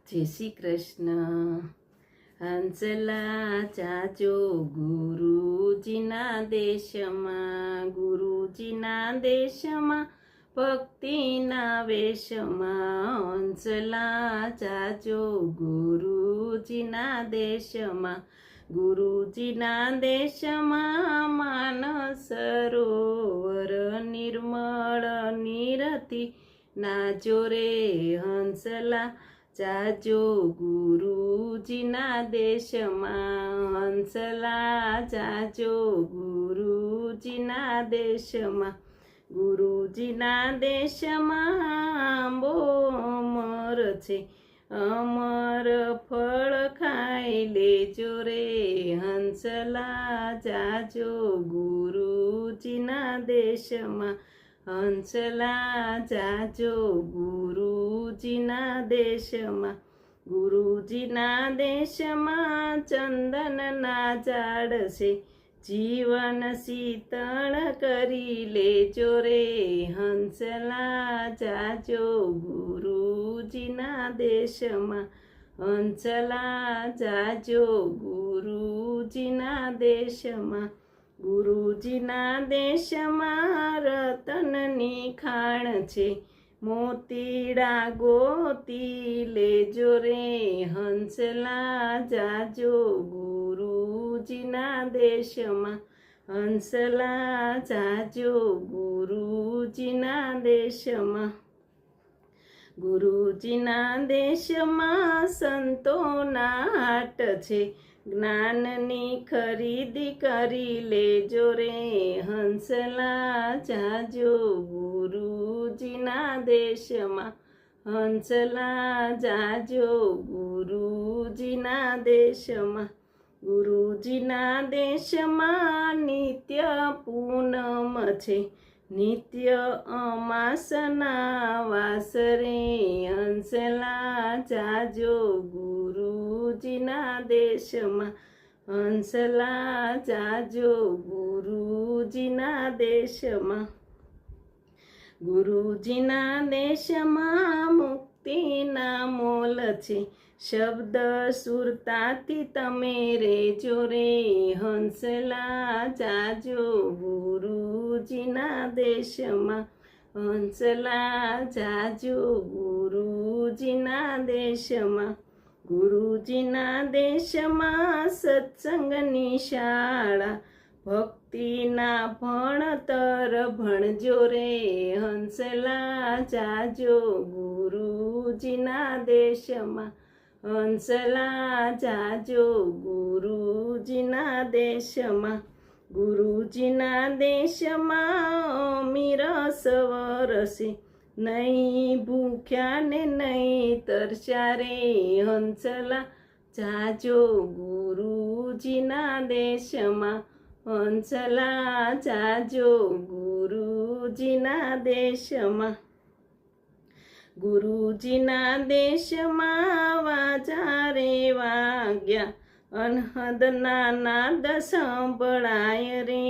જય શ્રી કૃષ્ણ. હંસલા ચાચો ગુરુજીના દેશમાં ભક્તિના વેશમાં. હંસલા ચાચો ગુરુજીના દેશમાં માનસ સરોવર નિર્મળ નિરતિ નાચો રે. હંસલા ચાચો ગુરુજીના દેશમાં. હંસલા ચાચો ગુરુજીના દેશમાં આંબો અમર છે, અમર ફળ ખાઈ લેજો રે. હંસલા ચાચો ગુરુજીના દેશમાં. હંસલા ચાચો ગુરુજીના દેશમાં ચંદનના ઝાડ છે, જીવન શીતળ કરી લેજો રે. હંસલા ચાચો ગુરુજીના દેશમાં. હંસલા ચાચો ગુરુજીના દેશમાં રતનની ખાણ છે, મોતીડા ગોતી લેજો રે. હંસલા ચાચો ગુરુજીના દેશમાં. હંસલા ચાચો ગુરુજીના દેશમાં સંતોના હાટ છે, જ્ઞાનની ખરીદી કરી લેજો રે. હંસલા ચાચો ગુરુજીના દેશમાં. હંસલા ચાચો ગુરુજીના દેશમાં નિત્ય પૂનમ છે, નિત્ય અમાસના વાસ રે. હંસલા ચાચો ગુરુજીના દેશમાં. હંસલા ચાચો ગુરુજીના દેશમાં મુક્તિના મોલ છે, શબ્દ સુરતાથી તમે રેજો રે. હંસલા ચાચો ગુરુજીના દેશમાં. હંસલા ચાચો ગુરુજીના દેશમાં સત્સંગની શાળા, ભક્તિના ભણતર ભણજો રે. હંસલા ચાચો ગુરુજીના દેશમાં. હંસલા ચાચો ગુરુજીના દેશમાં અમીર સવર છે, નહીં ભૂખ્યા ને નહીં તરસ્યા રે. હંસલા ચાચો ગુરુજીના દેશમાં. હંસલા ચાચો ગુરુજીના દેશમાં વાજા રે વાગ્યા, અનહદના નાદ સંભળાય રે.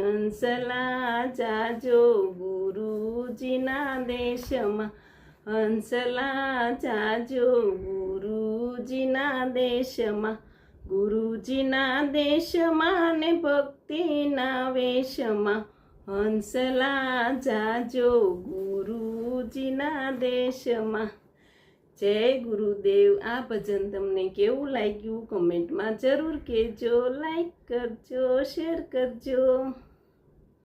હંસલા ચાચો ગુરુજીના દેશમાં. હંસલા ચાચો ગુરુજીના દેશમાં ને ભક્તિના વેશમાં. હંસલા ચાચો ગુરુજીના દેશમાં. જય ગુરુદેવ. આ ભજન તમને કેવું લાગ્યું કમેન્ટમાં જરૂર કહેજો. લાઈક કરજો, શેર કરજો.